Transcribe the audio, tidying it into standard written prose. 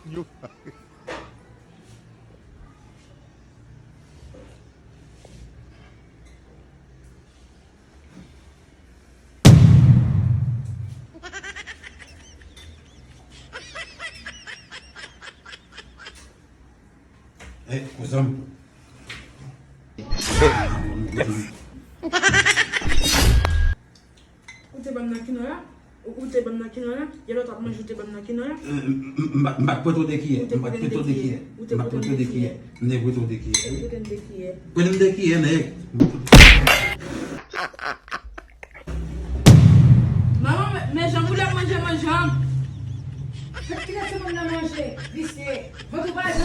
You. Eh, cousin. Ou te bam nan kino la? Ou te bam nan kino la? Yè lò tap manjou te bam nan kino la? Mbak poto de kiye. Mbak poto de kiye. Mbak poto de kiye. Ne poto de kiye. Ou te de kiye? Poto de kiye ne. Maman, mais j'en voulais manger ma jambe. Faites qu'il a ce monde à manger, vicié. Votre base,